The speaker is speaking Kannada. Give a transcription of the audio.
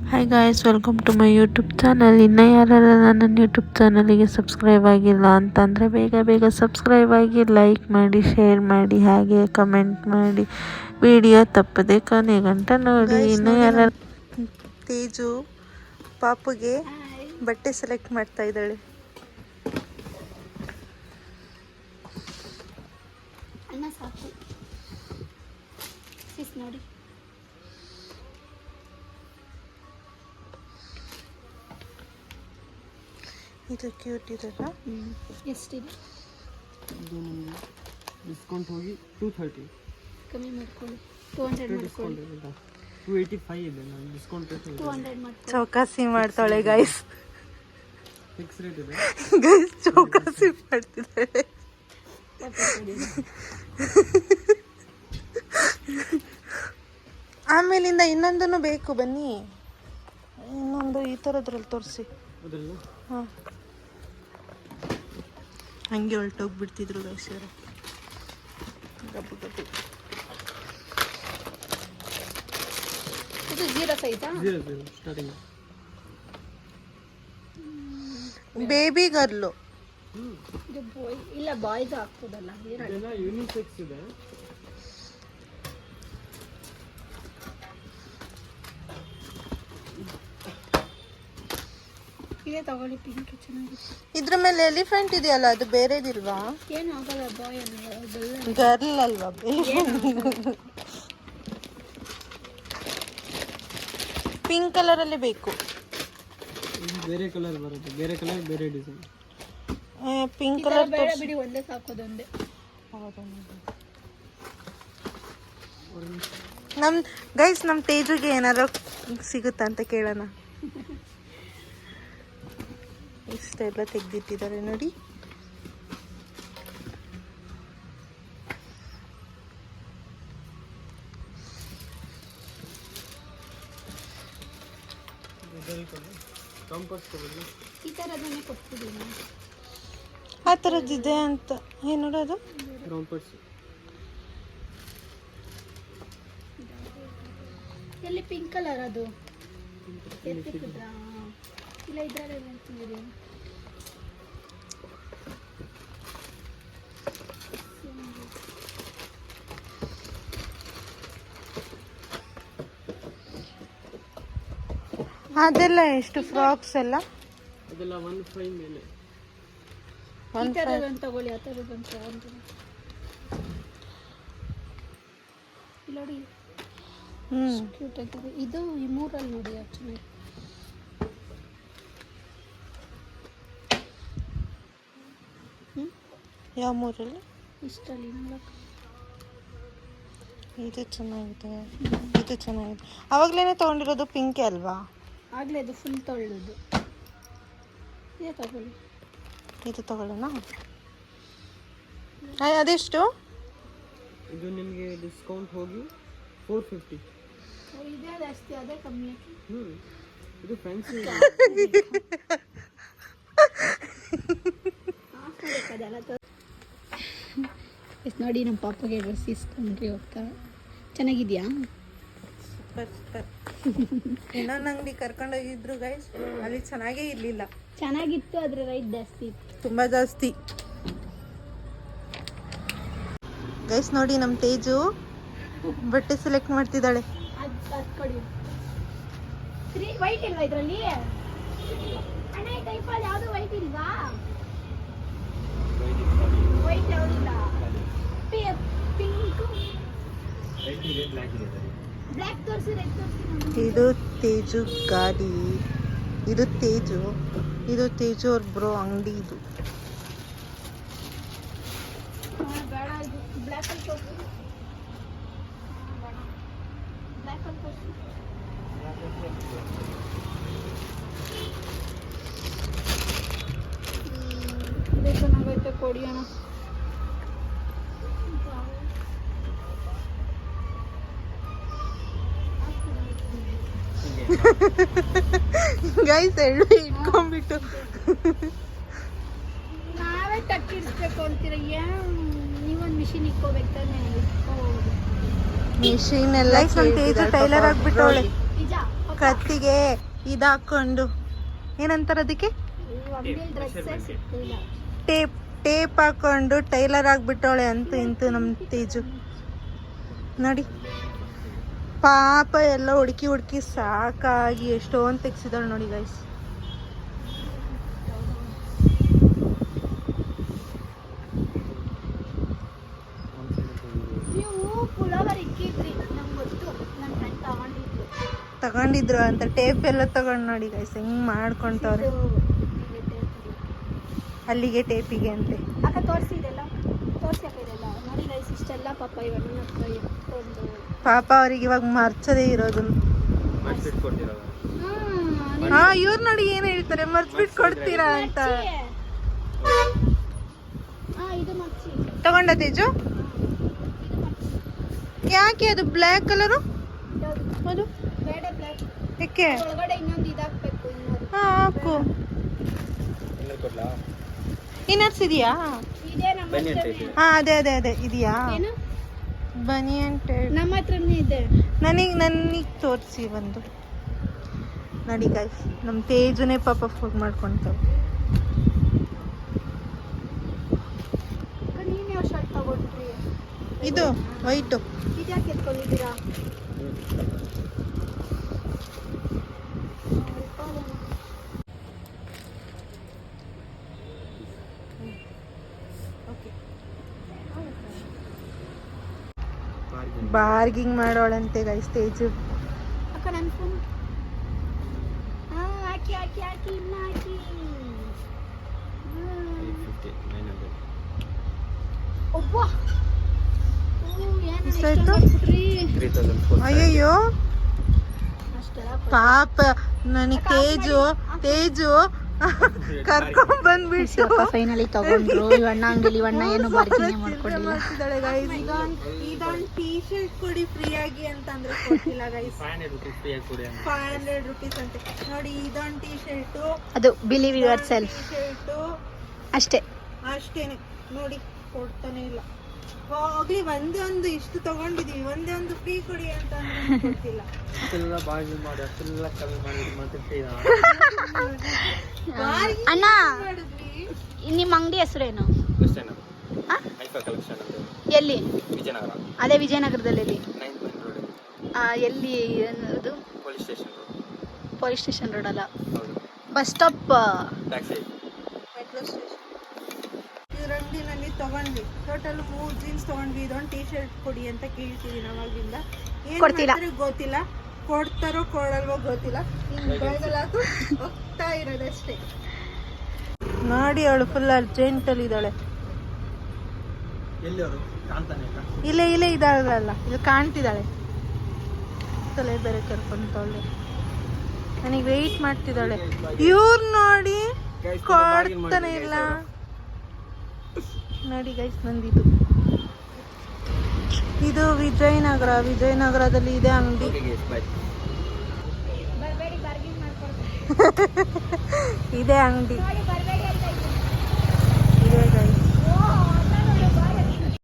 Hi guys, welcome to my YouTube channel. ಇನ್ನೂ ಯಾರು ನನ್ನ ಯೂಟ್ಯೂಬ್ ಚಾನಲಿಗೆ ಸಬ್ಸ್ಕ್ರೈಬ್ ಆಗಿಲ್ಲ ಅಂತಂದರೆ ಬೇಗ ಸಬ್ಸ್ಕ್ರೈಬ್ ಆಗಿ, ಲೈಕ್ ಮಾಡಿ, ಶೇರ್ ಮಾಡಿ, ಹಾಗೆ ಕಮೆಂಟ್ ಮಾಡಿ, ವಿಡಿಯೋ ತಪ್ಪದೆ ಕೊನೆ ಗಂಟ ನೋಡಿ. ಇನ್ನೂ ಯಾರು ತೇಜು ಪಾಪುಗೆ ಬಟ್ಟೆ ಸೆಲೆಕ್ಟ್ ಮಾಡ್ತಾ ಇದ್ದಾಳೆ. ಅನ್ನ ಸಾಕು ನೋಡಿ. ಇದು ಕ್ಯೂಟ್ ಇದೆಲ್ಲ. ಎಷ್ಟಿದೆ? ಇದು ನಿಮಗೆ ಡಿಸ್ಕೌಂಟ್ ಹೋಗಿ 230. ಕಮ್ಮಿ ಮಾಡ್ಕೊಳ್ಳಿ. 200 ಮಾಡ್ಕೊಳ್ಳಿ. 285 ಇದೆ. ನಾನು ಡಿಸ್ಕೌಂಟ್ ರೇಟ್ 200 ಮಾಡ್ಕೊಳ್ಳಿ. ಚೌಕಾಸಿ ಮಾಡ್ತಾಳೆ ಗೈಸ್. ಫಿಕ್ಸ್ ರೇಟ್ ಇದೆ ಗೈಸ್, ಚೌಕಾಸಿ ಮಾಡ್ತಿದ್ದಾಳೆ. ಆಮೇಲಿಂದ ಇನ್ನೊಂದನ್ನು ಬೇಕು, ಬನ್ನಿ. ಇನ್ನೊಂದು ಈ ಥರದ್ರಲ್ಲಿ ತೋರಿಸಿ. ಅದಲ್ಲ ಹಾಂ, ಹಂಗೆ ಹೊರಟೋಗ್ಬಿಡ್ತಿದ್ರು ಗೈಸ್ ಇವರು. ಗಬ್ಬು ಇದು 0 ಸೈಜಾ? 0 ಸ್ಟಾರ್ಟಿಂಗ್. ಬೇಬಿ ಗರ್ಲು. ಇದು ಬಾಯ್ ಇಲ್ಲ, ಬಾಯ್ದು ಆಗ್ತದಲ್ಲ. ಇದೆಲ್ಲ ಯೂನಿಸೆಕ್ಸ್ ಇದೆ. ಇದೇ ತಗೊಳ್ಳಿ, ಪಿಂಕ್ ಚೆನ್ನಾಗಿದೆ. ಇದ್ರ ಮೇಲೆ ಎಲಿಫೆಂಟ್ ಇದೆಯಲ್ಲ, ಅದು ಬೇರೆದಿಲ್ವಾ? ಏನು ಆಗಲ್ಲ, ಬಾಯ್ ಅನ್ನಲ್ಲ, ಗರ್ಲ್ ಅಲ್ವಾ? ಪಿಂಕ್ ಕಲರಲ್ಲಿ ಬೇಕು. ಬೇರೆ ಕಲರ್ ಬರುತ್ತೆ, ಬೇರೆ ಕಲರ್ ಬೇರೆ ಡಿಸೈನ್. ಪಿಂಕ್ ಕಲರ್ ಬೇಡ ಬಿಡಿ, ಒಂದೇ ಸಾಕೋದೊಂದೇ. ನಮ್ಮ ತೇಜುಗೆ ಏನಾರು ಸಿಗುತ್ತಾ ಅಂತ ಕೇಳೋಣ. ಇಷ್ಟೆಲ್ಲ ತೆಗ್ದಿಟ್ಟಿದ್ದಾರೆ ನೋಡಿ. ಈ ಥರದನ್ನೇ ಕೊಡ್ತಿದ್ದೀನಿ. ಆ ಥರದ್ದಿದೆ ಅಂತ ಏನು ನೋಡೋದು. ಎಲ್ಲಿ ಪಿಂಕ್ ಕಲರ್ ಅದು ಎತ್ತಿಕ್ಕಿದ್ರಾ? ಇಲ್ಲ, ಇದ್ರಲ್ಲಿ ಅಂತಿದ್ದೀರಿ. ಅದೆಲ್ಲ ಎಷ್ಟು ಫ್ರಾಕ್ಸ್ ಎಲ್ಲ? ಅದೆಲ್ಲ 15 ಮೇಲೆ. ಈ ಥರದೊಂದು ತಗೊಳ್ಳಿ, ಆ ಥರದೊಂದು ನೋಡಿ. ಕ್ಯೂಟ್ ಆಗಿದೆ ಇದು. ಈ ಮೂರಲ್ಲಿ ನೋಡಿ ಆಕ್ಚುಲಿ. ಯಾವ ಮೂರಲ್ಲಿ? ಇಷ್ಟಲ್ಲಿ ನೋಡಕ್ಕೆ ಇದು ಚೆನ್ನಾಗಿದೆ, ಇದು ಚೆನ್ನಾಗಿದೆ. ಅವಾಗಲೇ ತೊಗೊಂಡಿರೋದು ಪಿಂಕ್ ಅಲ್ವಾ? ಆಗಲೇ ಅದು ಫುಲ್ ತೊಳ್ಳೋದು. ಇದೇ ತಗೊಳ್ಳಿ. ಇದು ತಗೊಳ್ಳೋಣ. ಅದೆಷ್ಟು? ಇದು ನಿಮಗೆ ಡಿಸ್ಕೌಂಟ್ ಹೋಗಿ 450. ಇದೇ ಜಾಸ್ತಿ, ಅದೇ ಕಮ್ಮಿ. ಇದು ಫ್ಯಾನ್ಸಿ. ನೋಡಿ, ನಮ್ಮ ಪಾಪಗೆ ಡ್ರೆಸ್ ಇಸ್ಕೊಂಡ್ರಿ ಹೋಗ್ತಾ. ಚೆನ್ನಾಗಿದ್ಯಾ? ಸೂಪರ್. ಇನ್ನೊಂದು ಅಂಗಡಿ ಕರ್ಕೊಂಡೋಗಿದ್ರು ಗೈಸ್, ಅಲ್ಲಿ ಚೆನ್ನಾಗೇ ಇರಲಿಲ್ಲ. ಚೆನ್ನಾಗಿತ್ತು, ಆದರೆ ರೈಟ್ ಜಾಸ್ತಿ ಇತ್ತು, ತುಂಬ ಜಾಸ್ತಿ. ಗೈಸ್ ನೋಡಿ, ನಮ್ಮ ತೇಜು ಬಟ್ಟೆ ಸೆಲೆಕ್ಟ್ ಮಾಡ್ತಿದ್ದಾಳೆ. ಅದು ಕೊಡಿ. ವೈಟ್ ಇಲ್ವಾ ಇದರಲ್ಲಿ? ಅಣ್ಣ, ಈ ಟೈಪಲ್ಲಿ ಯಾವುದು ವೈಟ್ ಇಲ್ವಾ? ವೈಟ್ ಯಾವುದಿಲ್ಲ. ಪಿಂಕ್, ಬ್ಲ್ಯಾಕ್ ತೋರಿಸಿ, ರೆಡ್ ತೋರಿಸಿ. ಇದು ತೇಜು ಗಾಡಿ. ಇದು ತೇಜು ಅವ್ರ ಬ್ರೋ ಅಂಗಡಿ. ಇದು ಬೇಡ, ಇದು ಬ್ಲ್ಯಾಕಲ್ಲಿ ತೋರಿಸಿ. ಬ್ಲ್ಯಾಕಲ್ಲಿ ತೋರಿಸಿ. ಇದೇ ಚೆನ್ನಾಗೈತೆ, ಕೊಡಿ ಅಣ್ಣ. ಗೈಸ್ ಎಳ್ಳು ಇಟ್ಕೊಂಡ್ಬಿಟ್ಟು ನಾವೇ ಟಕ್ಕಿಡಿಸ್ಬೇಕು ಅಂತೀರ. ನೀವೊಂದು ಮಿಷಿನ್ ಇಕ್ಕೋಬೇಕು ತಾನೆ. ಮಿಷಿನ್ ಎಲ್ಲ ನಮ್ಮ ತೇಜು ಟೈಲರ್ ಆಗ್ಬಿಟ್ಟವಳೆ. ನಿಜ. ಕತ್ತಿಗೆ ಇದಾಕೊಂಡು ಏನಂತಾರೆ ಅದಕ್ಕೆ ಅಂಗಡಿಯಲ್ಲಿ ಡ್ರೆಸ್ಸೇ ಸಿಗ್ತಿಲ್ಲ. ಟೇಪ್ ಹಾಕೊಂಡು ಟೈಲರ್ ಆಗ್ಬಿಟ್ಟವಳೆ ಅಂತೂ ಇಂತೂ ನಮ್ಮ ತೇಜು ನೋಡಿ. ಪಾಪ ಎಲ್ಲ ಹುಡುಕಿ ಸಾಕಾಗಿ ಎಷ್ಟೊಂದು ತೆಗ್ಸಿದಳು ನೋಡಿ ಗೈಸ್. ನೀವು ಪುಳೋಗರ್ ಇಕ್ಕಿದ್ರಿ ನಂಗೆ ಗೊತ್ತು, ನನ್ನ ಫ್ರೆಂಡ್ ತಗೊಂಡಿದ್ರು ಅಂತ ಟೇಪ್ ಎಲ್ಲ ತಗೊಂಡು ನೋಡಿ ಗೈಸ್ ಹೆಂಗ್ ಮಾಡ್ಕೊಂತವ್ರೆ. ಅಲ್ಲಿಗೆ ಟೇಪಿಗೆ ಅಂತೆ. ಅಕ್ಕ ತೋರಿಸಿ ಇದೆಲ್ಲ, ತೋರಿಸಿ ಅಕ್ಕ ಇದೆಲ್ಲ ನೋಡಿ ಗೈಸ್. ಇಷ್ಟೆಲ್ಲ ಪಾಪ ಇವನ್ನ ಎತ್ಕೊಂಡು ಪಾಪ ಅವ್ರಿಗೆ ಇವಾಗ ಮರ್ಚದೇ ಇರೋದು. ಇವ್ರು ನೋಡಿ ಏನ್ ಹೇಳ್ತಾರೆ, ಮರ್ಚ್ಬಿಟ್ಟು ಕೊಡ್ತೀರಾ ಅಂತ. ಇದು ಮಚ್ಚಿ ತಗೊಂಡ ತೇಜು? ಯಾಕೆ ಅದು ಬ್ಲ್ಯಾಕ್ ಕಲರು? ಅದು ಬೇಡ ಬ್ಲ್ಯಾಕ್. ಯಾಕೆ? ಒಳಗಡೆ ಇನ್ನೊಂದು ಇದಾಕ್ಬೇಕು. ಹಾಕು. ಇನ್ನರ್ಸ್ ಇದೆಯಾ? ಇದೆ ನಮ್ಮ ಹಾ ಅದೇ ಇದೆಯಾ? ಏನು ಬನಿಯನ್ ಟೈಪ್ ನಮ್ಮ ಹತ್ರನೇ ಇದೆ. ನನಗೆ ತೋರಿಸಿ ಒಂದು. ನೋಡಿ ಗೈಸ್ ನಮ್ಮ ತೇಜುನೇ ಪಾಪ ಫುಡ್ ಮಾಡ್ಕೊಂತಾವ. ನೀನು ಯಾವ ಶರ್ಟ್ ತಗೊಂಡ್ರಿ? ಇದು ವೈಟು. ಇದ್ಯಾಕೆ ಎತ್ಕೊಂಡಿದ್ದೀರಾ? ಬಾರ್ಗಿಂಗ್ ಮಾಡೋಳಂತೆ ಗೈಸ್ ತೇಜು. ಅಕ್ಕ ನನ್ನ ಫೋನ್ ಹಾಕಿ ಹಾಕಿ ಹಾಕಿ ಇನ್ನ ಹಾಕಿ. ಒಬ್ಬ ಎಷ್ಟಾಯ್ತು? ಅಯ್ಯಯ್ಯೋ ಪಾಪ ನನಗೆ ತೇಜು ಕರ್ಕೊಂಡ್ ಬಂದ್ಬಿಟ್ಟು ಫೈನಲಿ ತಗೊಂಡ್ರು. ಇವಣ್ಣ ಅಂಗಡಿ ಇವಣ್ಣ ಏನು ಬಾರ್ಗಿಂಗ್ ಮಾಡ್ಕೊಂಡಿಲ್ಲ. ಇದೊಂದು ಟೀ ಶರ್ಟ್ ಕೊಡಿ ಫ್ರೀ ಆಗಿ ಅಂತಂದ್ರೆ ಕೊಟ್ಟಿಲ್ಲ ಗೈಸ್. 500 rupees ಅಂತೆ ನೋಡಿ. ಇದೊಂದು ಟೀ ಶರ್ಟು, ಅದು ಬಿಲೀವ್ ಯುವರ್ ಸೆಲ್ಫ್ ಅಷ್ಟೇ. ಅಷ್ಟೇನೆ ನೋಡಿ, ಕೊಡ್ತಾನೆ ಇಲ್ಲ. ಹೋಗ್ಲಿ ಒಂದೇ ಒಂದು ಇಷ್ಟು ತಗೊಂಡಿದೀವಿ, ಒಂದೇ ಒಂದು ಫ್ರೀ ಕೊಡಿ ಅಂತ ಅಂದ್ರೆ ಕೊಡ್ತಿಲ್ಲ. ಅಣ್ಣ ನಿಮ್ಮ ಅಂಗಡಿ ಹೆಸರೇನು? ಎಲ್ಲಿ? ಅದೇ ವಿಜಯನಗರದಲ್ಲಿ. ಎಲ್ಲಿ ಅದು? ಪೊಲೀಸ್ ಸ್ಟೇಷನ್ ರೋಡ್ ಅಲ್ಲ, ಬಸ್ ಸ್ಟಾಪ್, ಮೆಟ್ರೋ ಸ್ಟೇಷನ್. ಇದ್ರಂಗಡಿನಲ್ಲಿ ತಗೊಂಡ್ವಿ ಟೋಟಲ್ 3 ಜೀನ್ಸ್ ತಗೊಂಡ್ವಿ. ಇದೊಂದು ಟೀ ಶರ್ಟ್ ಕೊಡಿ ಅಂತ ಕೇಳ್ತೀವಿ ನಾವಾಗಿಂದ. ಏನ್ ಮಾಡ್ತಾರೆ ಗೊತ್ತಿಲ್ಲ, ಕೊಡ್ತಾರೋ ಕೊಡಲ್ವೋ ಗೊತ್ತಿಲ್ಲ. ಬೆಳಗಲಾಕು ಹೋಗ್ತಾ ಇರೋದಷ್ಟೇ ನೋಡಿ. ಅವಳು ಫುಲ್ ಅರ್ಜೆಂಟ್ ಅಲ್ಲಿ ಇದ್ದಾಳೆ. ಇಲ್ಲೇ ಇದ್ದಾಳಲ್ಲ, ಇಲ್ಲಿ ಕಾಣ್ತಿದ್ದಾಳೆ. ತಲೆ ಬೇರೆ ಕರ್ಕೊಂತವಳೆ, ನನಗೆ ವೆಯ್ಟ್ ಮಾಡ್ತಿದ್ದಾಳೆ. ಇವ್ರು ನೋಡಿ ಕೊಡ್ತಾನೆ ಇಲ್ಲ ನೋಡಿ ಗೈಸ್. ನಂದಿದು ಇದು ವಿಜಯನಗರದಲ್ಲಿ ಇದೆ ಅಂಗಡಿ. ಇದೆ ಅಂಗಡಿ.